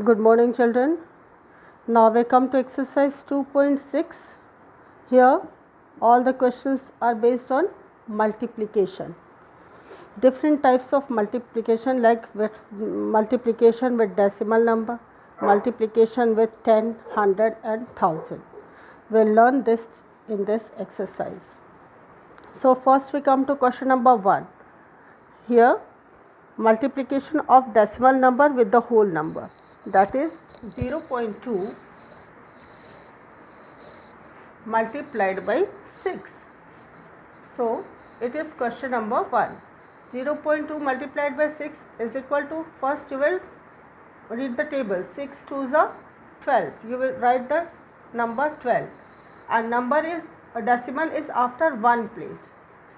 Good morning, children. Now we come to exercise 2.6. Here, all the questions are based on multiplication. Different types of multiplication, like multiplication with decimal number, multiplication with 10, 100 and 1000. We'll learn this in this exercise. So first we come to question number 1. Here, multiplication of decimal number with the whole number, that is 0.2 multiplied by 6. So it is question number 1. 0.2 multiplied by 6 is equal to, first you will read the table, 6 2s are 12. You will write the number 12, and number is a decimal is after one place,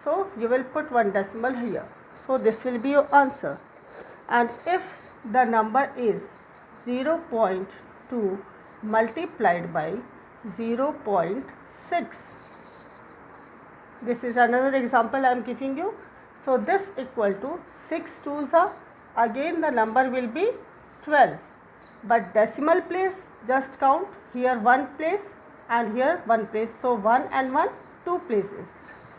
so you will put one decimal here. So this will be your answer. And if the number is 0.2 multiplied by 0.6, this is another example I am giving you. So this equal to 6 2s are, again the number will be 12, but decimal place just count here one place and here one place. So 1 and 1, 2 places.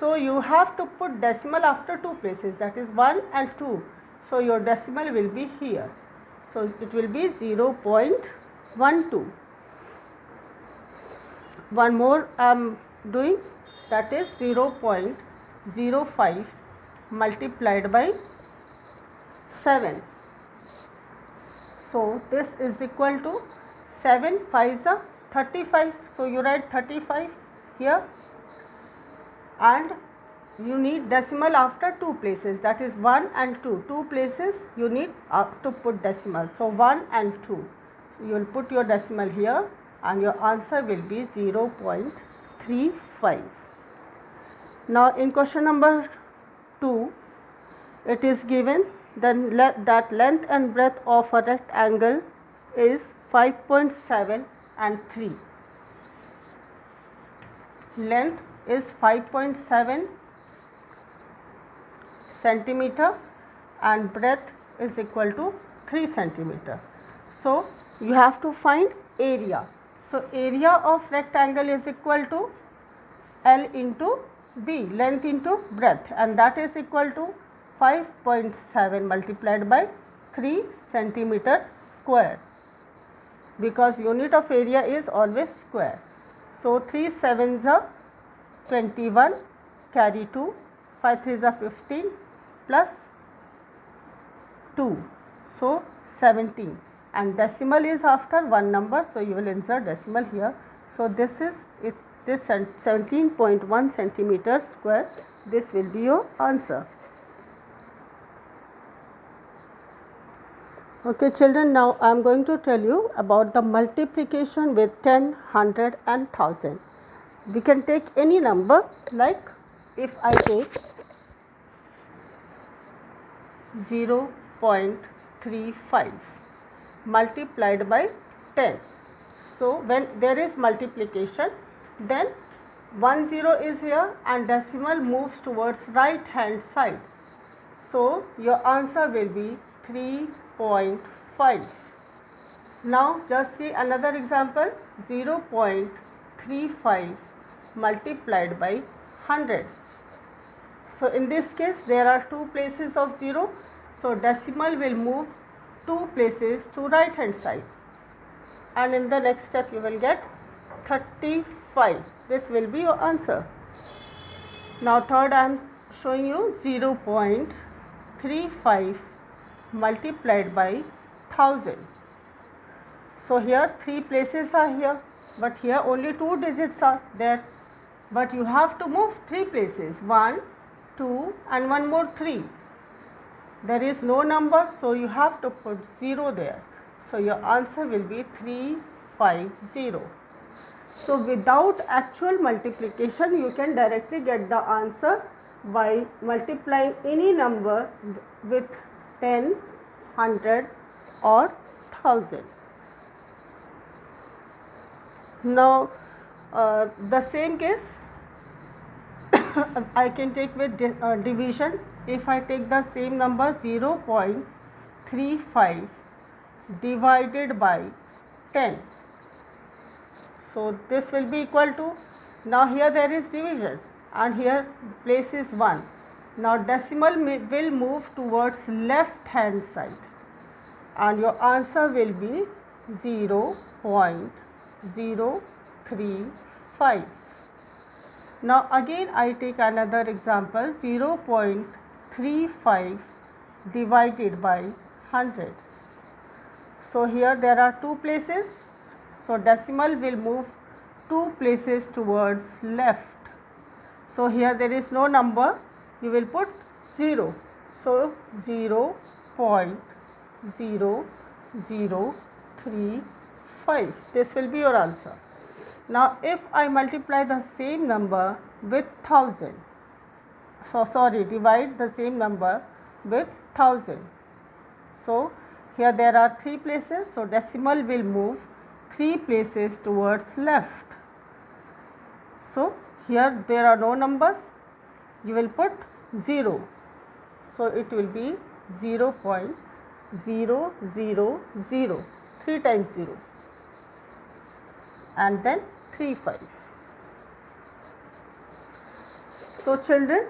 So you have to put decimal after 2 places, that is 1 and 2. So your decimal will be here. So it will be 0.12. One more I am doing, that is 0.05 multiplied by 7. So this is equal to 7 5s are 35. So you write 35 here, and you need decimal after 2 places, that is 1 and 2. 2 places you need to put decimal. So 1 and 2. So you will put your decimal here and your answer will be 0.35. Now in question number 2, it is given that length and breadth of a rectangle is 5.7 and 3. Length is 5.7 centimeter and breadth is equal to 3 centimeter. So you have to find area. So area of rectangle is equal to L into B, length into breadth, and that is equal to 5.7 multiplied by 3 centimeter square, because unit of area is always square. So 3 7s are 21, carry 2, 5 3s are 15 plus 2, so 17, and decimal is after one number, so you will insert decimal here. So this is it, this 17.1 centimeter square. This will be your answer. Okay children, now I am going to tell you about the multiplication with 10, 100 and 1000. We can take any number, like if I take 0.35 multiplied by 10. So when there is multiplication, then 10 is here and decimal moves towards right hand side. So your answer will be 3.5. Now just see another example, 0.35 multiplied by 100. So in this case there are 2 places of 0, so decimal will move 2 places to right hand side, and in the next step you will get 35. This will be your answer. Now third I am showing you 0.35 multiplied by 1000. So here 3 places are here, but here only 2 digits are there, but you have to move 3 places, 1, 2 and one more 3. There is no number, so you have to put 0 there. So your answer will be 350. So without actual multiplication, you can directly get the answer by multiplying any number with 10, 100 or 1000. Now the same case I can take with division. If I take the same number 0.35 divided by 10. So this will be equal to, now here there is division and here place is 1. Now decimal will move towards left hand side and your answer will be 0.035. Now again I take another example, 0.35 divided by 100. So here there are two places, so decimal will move two places towards left. So here there is no number, you will put 0. So 0.0035, this will be your answer. Now if I multiply the same number with 1000, divide the same number with 1000. So here there are three places, so decimal will move three places towards left. So here there are no numbers, you will put 0. So it will be 0.000, 3 times 0 and then 35. So children,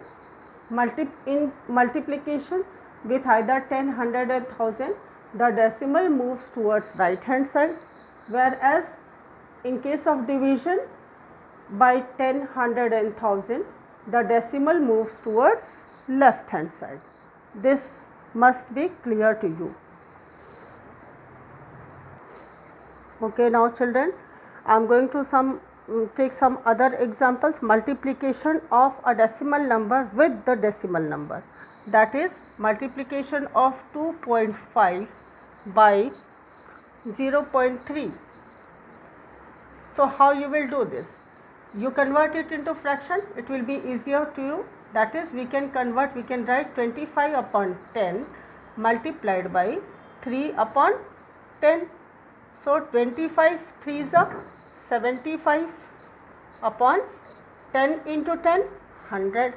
in multiplication with either 10, 100 and 1000, the decimal moves towards right hand side, whereas in case of division by 10, 100 and 1000, the decimal moves towards left hand side. This must be clear to you. Okay, now children, I am going to take some other examples. Multiplication of a decimal number with the decimal number, that is multiplication of 2.5 by 0.3. So how you will do this? You convert it into fraction, it will be easier to you. That is, we can write 25 upon 10 multiplied by 3 upon 10. So 25 3s are 75 upon 10 into 10, 100.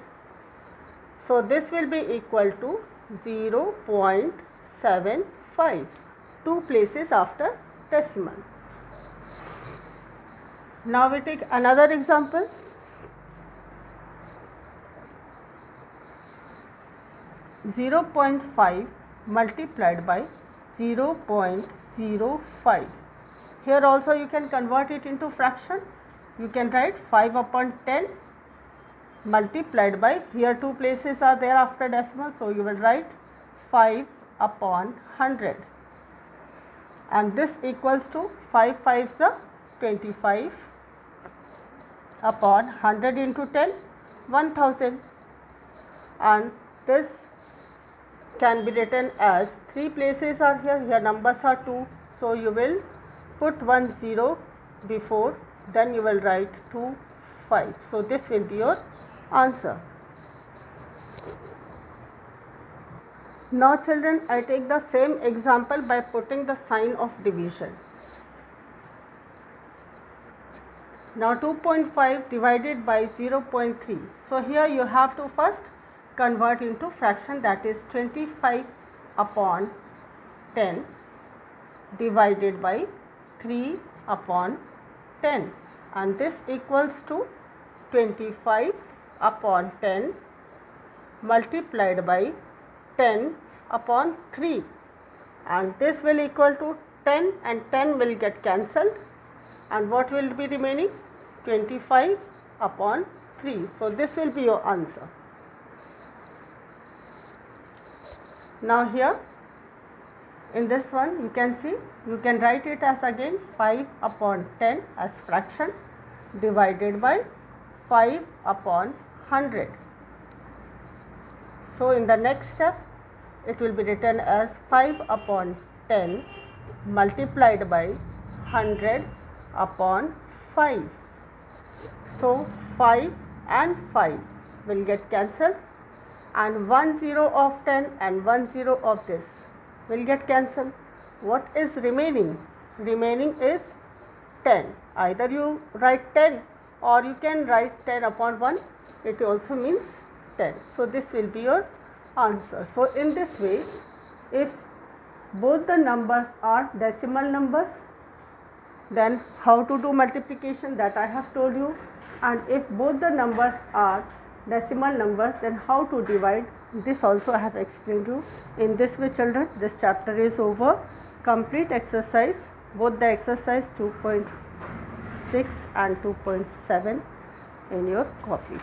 So this will be equal to 0.75, two places after decimal. Now we take another example. 0.5 multiplied by 0.05. Here also you can convert it into fraction. You can write 5 upon 10 multiplied by, here two places are there after decimal, so you will write 5 upon 100, and this equals to 5 5s are 25 upon 100 into 10, 1000, and this can be written as, three places are here numbers are 2, so you will put 1 0 before, then you will write 2 5. So this will be your answer. Now children, I take the same example by putting the sign of division. Now 2.5 divided by 0.3. So here you have to first convert into fraction, that is 25 upon 10 divided by 3 upon 10, and this equals to 25 upon 10 multiplied by 10 upon 3, and this will equal to 10 and 10 will get cancelled, and what will be remaining? 25 upon 3. So this will be your answer. Now here in this one you can see, you can write it as again 5 upon 10 as fraction divided by 5 upon 100. So in the next step it will be written as 5 upon 10 multiplied by 100 upon 5. So 5 and 5 will get cancelled, and 1 0 of 10 and 1 0 of this will get cancelled. What is remaining? Remaining is 10. Either you write 10 or you can write 10 upon 1, it also means 10. So this will be your answer. So in this way, if both the numbers are decimal numbers, then how to do multiplication, that I have told you. And if both the numbers are decimal numbers, then how to divide, this also I have explained you. In this way children, this chapter is over. Complete exercise, both the exercise 2.6 and 2.7 in your copy.